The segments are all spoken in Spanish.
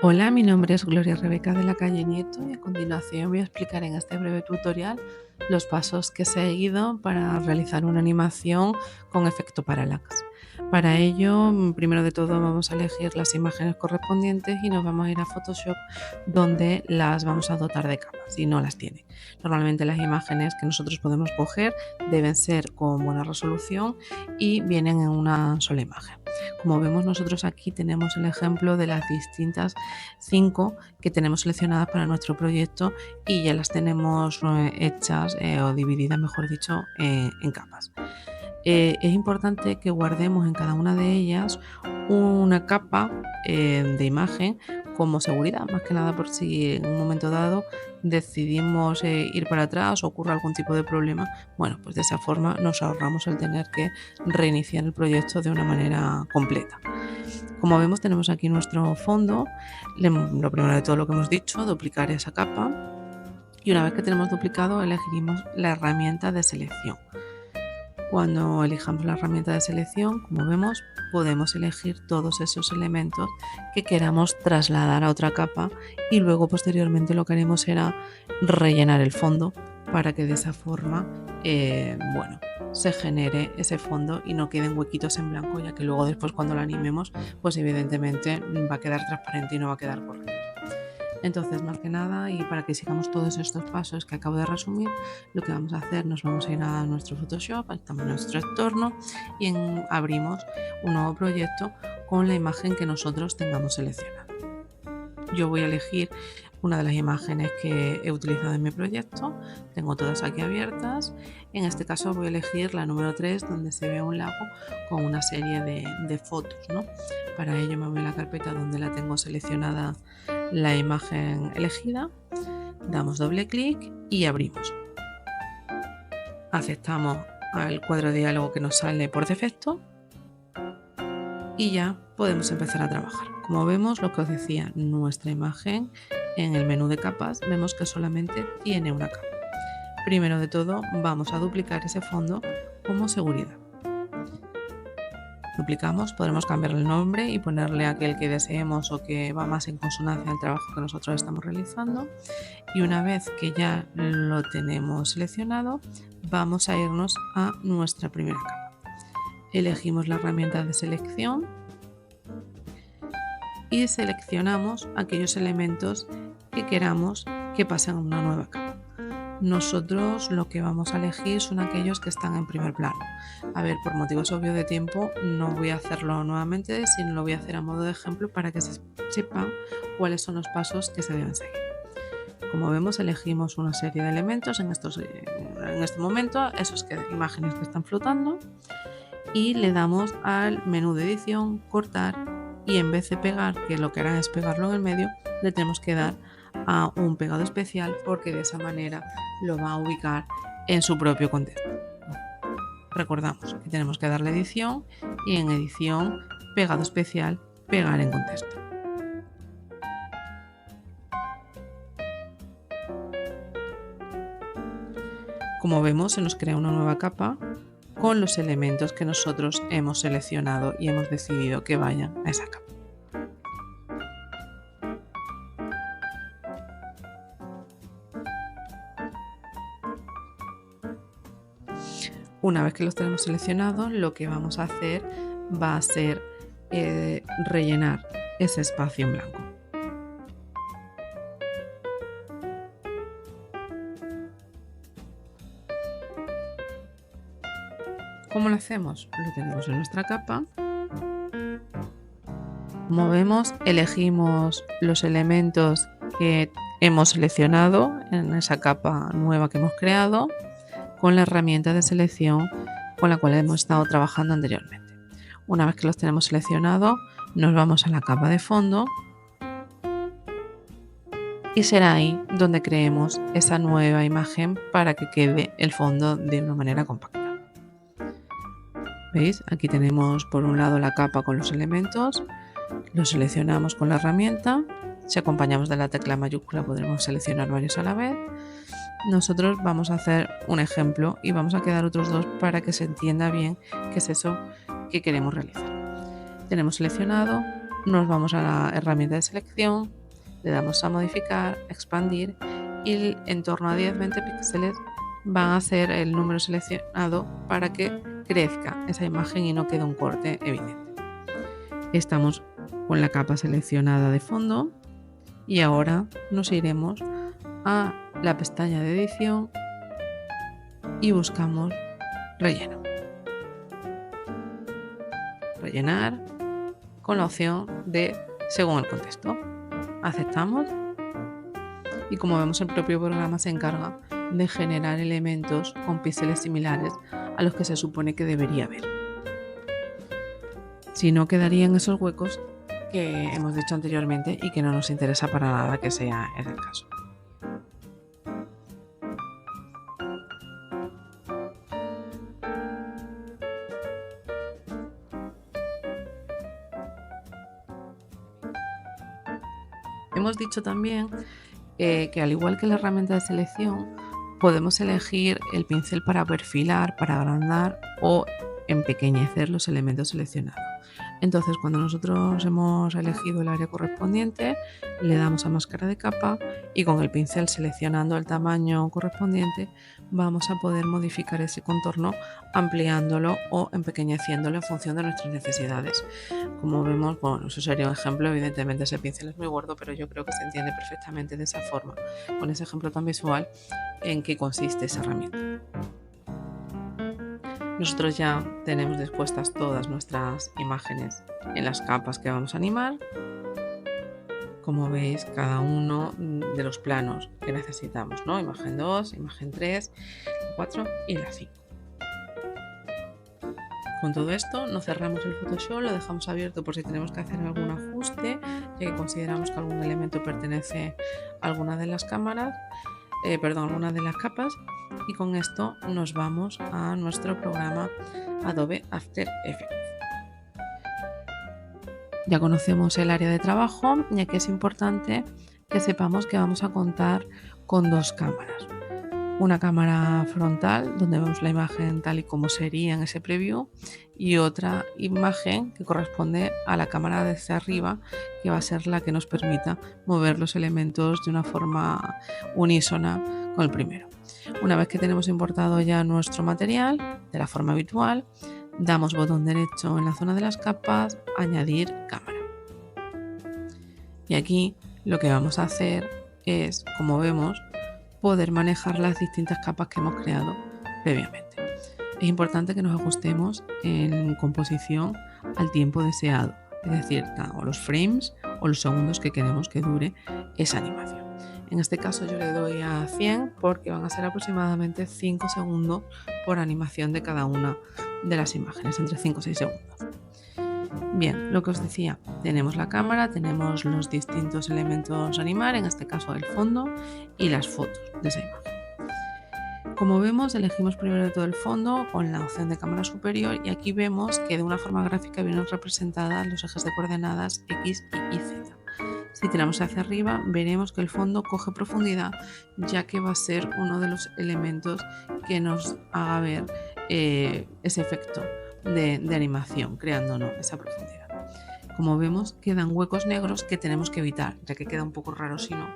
Hola, mi nombre es Gloria Rebeca de la calle Nieto y a continuación voy a explicar en este breve tutorial los pasos que he seguido para realizar una animación con efecto parallax. Para ello, primero de todo vamos a elegir las imágenes correspondientes y nos vamos a ir a Photoshop, donde las vamos a dotar de capas si no las tiene. Normalmente las imágenes que nosotros podemos coger deben ser con buena resolución y vienen en una sola imagen. Como vemos nosotros aquí tenemos el ejemplo de las distintas 5 que tenemos seleccionadas para nuestro proyecto y ya las tenemos hechas o divididas, mejor dicho, en capas. Es importante que guardemos en cada una de ellas una capa de imagen como seguridad, más que nada por si en un momento dado decidimos ir para atrás o ocurre algún tipo de problema. Bueno, pues de esa forma nos ahorramos el tener que reiniciar el proyecto de una manera completa. Como vemos, tenemos aquí nuestro fondo. Lo primero de todo, lo que hemos dicho, duplicar esa capa, y una vez que tenemos duplicado elegiremos la herramienta de selección. Cuando elijamos la herramienta de selección, como vemos, podemos elegir todos esos elementos que queramos trasladar a otra capa y luego posteriormente lo que haremos será rellenar el fondo para que de esa forma se genere ese fondo y no queden huequitos en blanco, ya que luego después cuando lo animemos pues evidentemente va a quedar transparente y no va a quedar correcto. Entonces, más que nada, y para que sigamos todos estos pasos que acabo de resumir, lo que vamos a hacer, nos vamos a ir a nuestro Photoshop, estamos en nuestro entorno y abrimos un nuevo proyecto con la imagen que nosotros tengamos seleccionada. Yo voy a elegir una de las imágenes que he utilizado en mi proyecto, tengo todas aquí abiertas. En este caso voy a elegir la número 3, donde se ve un lago con una serie de fotos, ¿no? Para ello me voy a la carpeta donde la tengo seleccionada la imagen elegida, damos doble clic y abrimos. Aceptamos al cuadro de diálogo que nos sale por defecto y ya podemos empezar a trabajar. Como vemos, lo que os decía, nuestra imagen en el menú de capas vemos que solamente tiene una capa. Primero de todo vamos a duplicar ese fondo como seguridad. Duplicamos, podremos cambiarle el nombre y ponerle aquel que deseemos o que va más en consonancia al trabajo que nosotros estamos realizando. Y una vez que ya lo tenemos seleccionado, vamos a irnos a nuestra primera capa. Elegimos la herramienta de selección y seleccionamos aquellos elementos que queramos que pasen a una nueva capa. Nosotros lo que vamos a elegir son aquellos que están en primer plano. A ver, por motivos obvios de tiempo no voy a hacerlo nuevamente, sino lo voy a hacer a modo de ejemplo para que se sepan cuáles son los pasos que se deben seguir. Como vemos, elegimos una serie de elementos en este momento, esos imágenes que están flotando, y le damos al menú de edición, cortar, y en vez de pegar, que lo que harán es pegarlo en el medio, le tenemos que dar a un pegado especial porque de esa manera lo va a ubicar en su propio contexto. Recordamos que tenemos que darle edición y en edición, pegado especial, pegar en contexto. Como vemos, se nos crea una nueva capa con los elementos que nosotros hemos seleccionado y hemos decidido que vayan a esa capa. Una vez que los tenemos seleccionados, lo que vamos a hacer va a ser rellenar ese espacio en blanco. ¿Cómo lo hacemos? Lo tenemos en nuestra capa. Como vemos, elegimos los elementos que hemos seleccionado en esa capa nueva que hemos creado con la herramienta de selección con la cual hemos estado trabajando anteriormente. Una vez que los tenemos seleccionados, nos vamos a la capa de fondo y será ahí donde creemos esa nueva imagen para que quede el fondo de una manera compacta. ¿Veis? Aquí tenemos por un lado la capa con los elementos, los seleccionamos con la herramienta, si acompañamos de la tecla mayúscula podremos seleccionar varios a la vez. Nosotros vamos a hacer un ejemplo y vamos a quedar otros dos para que se entienda bien qué es eso que queremos realizar. Tenemos seleccionado nos vamos a la herramienta de selección, le damos a modificar, expandir y en torno a 10-20 píxeles van a ser el número seleccionado para que crezca esa imagen y no quede un corte evidente. Estamos con la capa seleccionada de fondo y ahora nos iremos a la pestaña de edición y buscamos relleno. Rellenar con la opción de según el contexto. Aceptamos y como vemos el propio programa se encarga de generar elementos con píxeles similares a los que se supone que debería haber. Si no, quedarían esos huecos que hemos dicho anteriormente y que no nos interesa para nada que sea ese el caso. Hemos dicho también que al igual que la herramienta de selección, podemos elegir el pincel para perfilar, para agrandar o empequeñecer los elementos seleccionados. Entonces, cuando nosotros hemos elegido el área correspondiente, le damos a máscara de capa y con el pincel seleccionando el tamaño correspondiente, vamos a poder modificar ese contorno ampliándolo o empequeñeciéndolo en función de nuestras necesidades. Como vemos, bueno, eso sería un ejemplo, evidentemente ese pincel es muy gordo, pero yo creo que se entiende perfectamente de esa forma, con ese ejemplo tan visual, en qué consiste esa herramienta. Nosotros ya tenemos dispuestas todas nuestras imágenes en las capas que vamos a animar. Como veis, cada uno de los planos que necesitamos, ¿no? Imagen 2, imagen 3, 4 y la 5. Con todo esto no cerramos el Photoshop, lo dejamos abierto por si tenemos que hacer algún ajuste, ya que consideramos que algún elemento pertenece a alguna de las cámaras, alguna de las capas, y con esto nos vamos a nuestro programa Adobe After Effects. Ya conocemos el área de trabajo, ya que es importante que sepamos que vamos a contar con dos cámaras. Una cámara frontal, donde vemos la imagen tal y como sería en ese preview, y otra imagen que corresponde a la cámara desde arriba, que va a ser la que nos permita mover los elementos de una forma unísona con el primero. Una vez que tenemos importado ya nuestro material de la forma habitual, damos botón derecho en la zona de las capas, añadir cámara. Y aquí lo que vamos a hacer es, como vemos, poder manejar las distintas capas que hemos creado previamente. Es importante que nos ajustemos en composición al tiempo deseado, es decir, o los frames o los segundos que queremos que dure esa animación. En este caso yo le doy a 100 porque van a ser aproximadamente 5 segundos por animación de cada una de las imágenes, entre 5 y 6 segundos. Bien, lo que os decía, tenemos la cámara, tenemos los distintos elementos a animar, en este caso el fondo y las fotos de esa imagen. Como vemos, elegimos primero de todo el fondo con la opción de cámara superior y aquí vemos que de una forma gráfica vienen representadas los ejes de coordenadas X, Y y Z. Si tiramos hacia arriba, veremos que el fondo coge profundidad, ya que va a ser uno de los elementos que nos haga ver ese efecto de animación, creándonos esa profundidad. Como vemos, quedan huecos negros que tenemos que evitar, ya que queda un poco raro si no.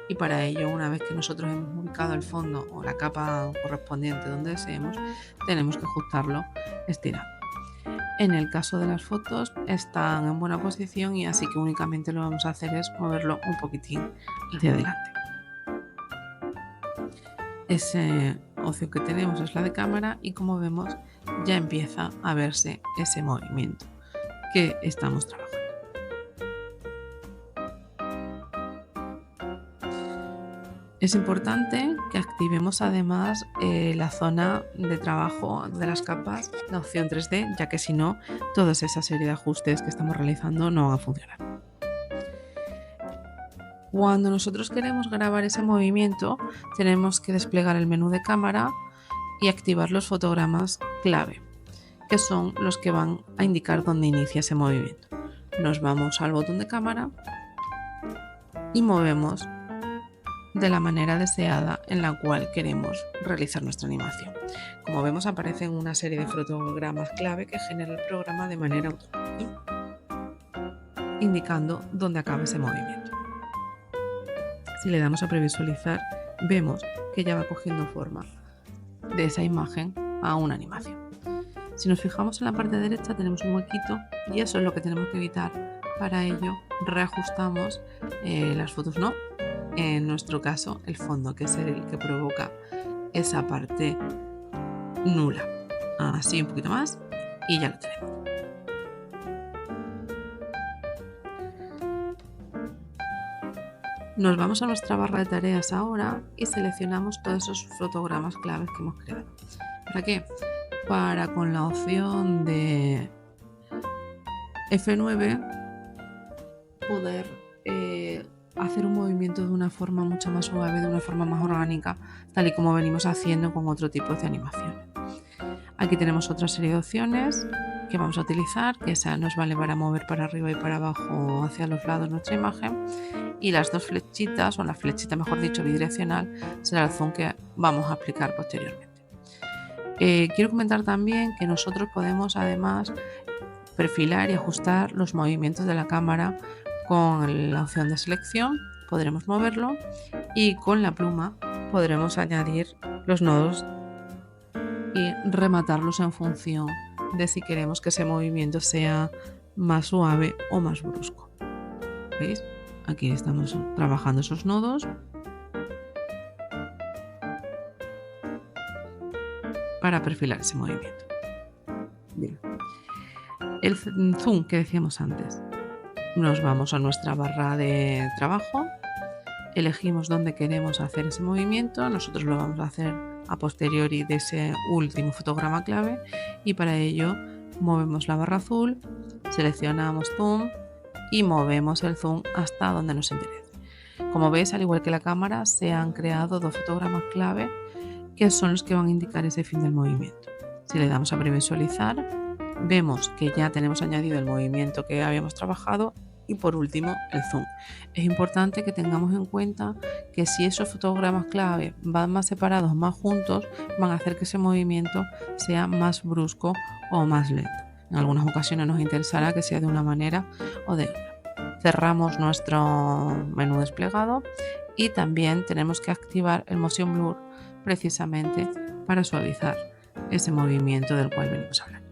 Y para ello, una vez que nosotros hemos ubicado el fondo o la capa correspondiente donde deseemos, tenemos que ajustarlo estirando. En el caso de las fotos están en buena posición y así que únicamente lo que vamos a hacer es moverlo un poquitín hacia adelante. Esa opción que tenemos es la de cámara y como vemos ya empieza a verse ese movimiento que estamos trabajando. Es importante que activemos además la zona de trabajo de las capas, la opción 3D, ya que si no, toda esa serie de ajustes que estamos realizando no van a funcionar. Cuando nosotros queremos grabar ese movimiento, tenemos que desplegar el menú de cámara y activar los fotogramas clave, que son los que van a indicar dónde inicia ese movimiento. Nos vamos al botón de cámara y movemos de la manera deseada en la cual queremos realizar nuestra animación. Como vemos, aparecen una serie de fotogramas clave que genera el programa de manera automática. indicando dónde acaba ese movimiento. Si le damos a previsualizar, vemos que ya va cogiendo forma de esa imagen a una animación. Si nos fijamos en la parte derecha tenemos un huequito y eso es lo que tenemos que evitar. Para ello reajustamos las fotos, no, en nuestro caso el fondo, que es el que provoca esa parte nula. Así un poquito más y ya lo tenemos. Nos vamos a nuestra barra de tareas ahora y seleccionamos todos esos fotogramas claves que hemos creado. ¿Para qué? Para con la opción de F9 poder hacer un movimiento de una forma mucho más suave, de una forma más orgánica, tal y como venimos haciendo con otro tipo de animaciones. Aquí tenemos otra serie de opciones que vamos a utilizar, que esa nos vale para mover para arriba y para abajo hacia los lados nuestra imagen, y las dos flechitas, o la flechita mejor dicho bidireccional, será el zoom que vamos a aplicar posteriormente. Quiero comentar también que nosotros podemos además perfilar y ajustar los movimientos de la cámara con la opción de selección, podremos moverlo y con la pluma podremos añadir los nodos y rematarlos en función de si queremos que ese movimiento sea más suave o más brusco. ¿Veis? Aquí estamos trabajando esos nodos para perfilar ese movimiento. Bien. El zoom que decíamos antes. Nos vamos a nuestra barra de trabajo, elegimos dónde queremos hacer ese movimiento, nosotros lo vamos a hacer a posteriori de ese último fotograma clave y para ello movemos la barra azul, seleccionamos zoom y movemos el zoom hasta donde nos interese. Como veis, al igual que la cámara, se han creado dos fotogramas clave que son los que van a indicar ese fin del movimiento. Si le damos a previsualizar, vemos que ya tenemos añadido el movimiento que habíamos trabajado y por último el zoom. Es importante que tengamos en cuenta que si esos fotogramas clave van más separados, más juntos, van a hacer que ese movimiento sea más brusco o más lento. En algunas ocasiones nos interesará que sea de una manera o de otra. Cerramos nuestro menú desplegado y también tenemos que activar el Motion Blur precisamente para suavizar ese movimiento del cual venimos a hablar.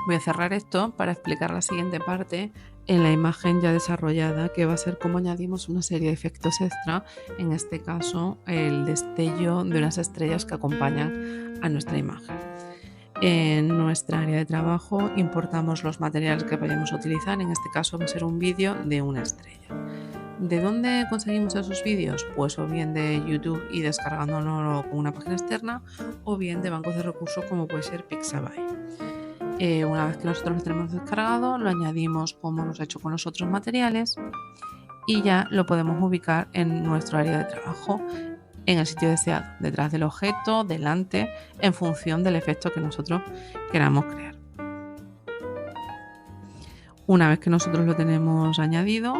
Voy a cerrar esto para explicar la siguiente parte en la imagen ya desarrollada, que va a ser cómo añadimos una serie de efectos extra, en este caso el destello de unas estrellas que acompañan a nuestra imagen. En nuestra área de trabajo importamos los materiales que vayamos a utilizar, en este caso va a ser un vídeo de una estrella. ¿De dónde conseguimos esos vídeos? Pues o bien de YouTube y descargándolo con una página externa, o bien de bancos de recursos como puede ser Pixabay. Una vez que nosotros lo tenemos descargado, lo añadimos como hemos hecho con los otros materiales y ya lo podemos ubicar en nuestro área de trabajo, en el sitio deseado, detrás del objeto, delante, en función del efecto que nosotros queramos crear. Una vez que nosotros lo tenemos añadido,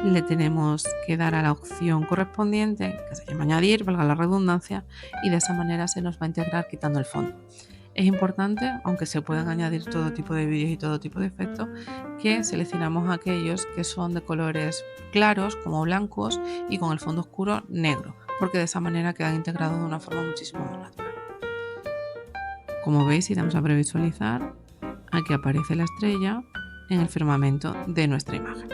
le tenemos que dar a la opción correspondiente, que se llama añadir, valga la redundancia, y de esa manera se nos va a integrar quitando el fondo. Es importante, aunque se puedan añadir todo tipo de vídeos y todo tipo de efectos, que seleccionamos aquellos que son de colores claros, como blancos, y con el fondo oscuro negro, porque de esa manera quedan integrados de una forma muchísimo más natural. Como veis, si damos a previsualizar, aquí aparece la estrella en el firmamento de nuestra imagen.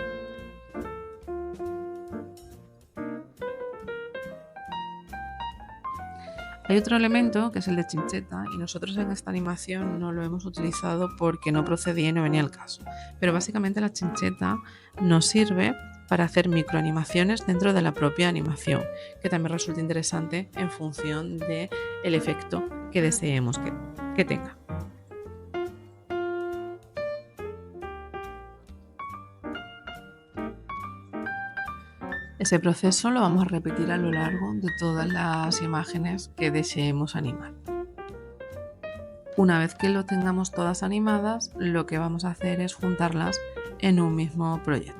Hay otro elemento que es el de chincheta y nosotros en esta animación no lo hemos utilizado porque no procedía y no venía al caso. Pero básicamente la chincheta nos sirve para hacer microanimaciones dentro de la propia animación, que también resulta interesante en función del efecto que deseemos que tenga. Ese proceso lo vamos a repetir a lo largo de todas las imágenes que deseemos animar. Una vez que lo tengamos todas animadas, lo que vamos a hacer es juntarlas en un mismo proyecto.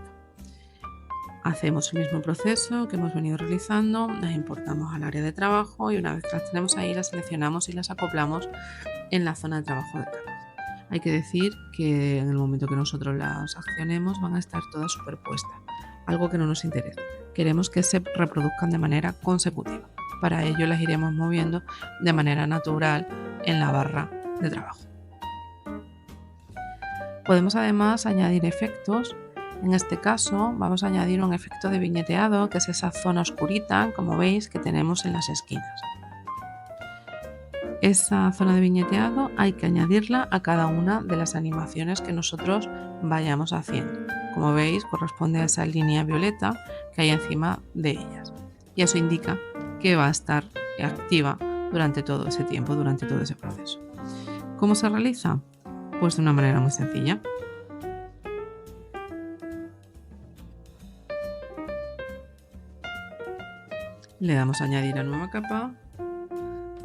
Hacemos el mismo proceso que hemos venido realizando, las importamos al área de trabajo y una vez que las tenemos ahí las seleccionamos y las acoplamos en la zona de trabajo de Canvas. Hay que decir que en el momento que nosotros las accionemos van a estar todas superpuestas, algo que no nos interesa. Queremos que se reproduzcan de manera consecutiva. Para ello las iremos moviendo de manera natural en la barra de trabajo. Podemos además añadir efectos. En este caso vamos a añadir un efecto de viñeteado, que es esa zona oscurita, como veis, que tenemos en las esquinas. Esa zona de viñeteado hay que añadirla a cada una de las animaciones que nosotros vayamos haciendo. Como veis, corresponde a esa línea violeta que hay encima de ellas. Y eso indica que va a estar activa durante todo ese tiempo, durante todo ese proceso. ¿Cómo se realiza? Pues de una manera muy sencilla. Le damos a añadir a nueva capa,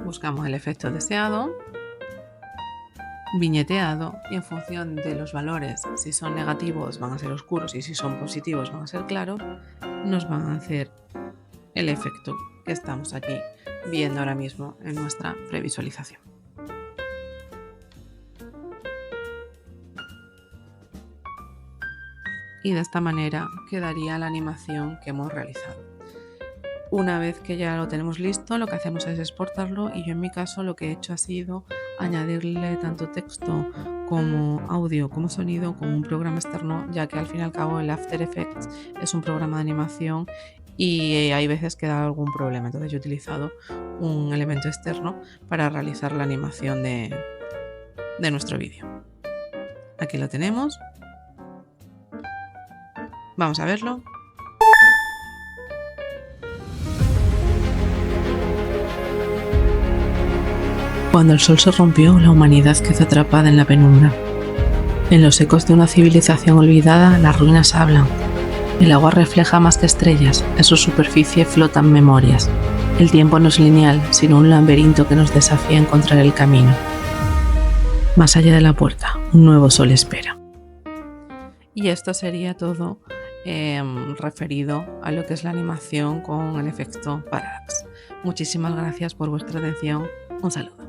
buscamos el efecto deseado, viñeteado, y en función de los valores, si son negativos van a ser oscuros y si son positivos van a ser claros, nos van a hacer el efecto que estamos aquí viendo ahora mismo en nuestra previsualización. Y de esta manera quedaría la animación que hemos realizado. Una vez que ya lo tenemos listo, lo que hacemos es exportarlo y yo en mi caso lo que he hecho ha sido añadirle tanto texto como audio como sonido con un programa externo, ya que al fin y al cabo el After Effects es un programa de animación y hay veces que da algún problema. Entonces yo he utilizado un elemento externo para realizar la animación de nuestro vídeo. Aquí lo tenemos. Vamos a verlo. Cuando el sol se rompió, la humanidad quedó atrapada en la penumbra. En los ecos de una civilización olvidada, las ruinas hablan. El agua refleja más que estrellas, en su superficie flotan memorias. El tiempo no es lineal, sino un laberinto que nos desafía a encontrar el camino. Más allá de la puerta, un nuevo sol espera. Y esto sería todo referido a lo que es la animación con el efecto Parallax. Muchísimas gracias por vuestra atención. Un saludo.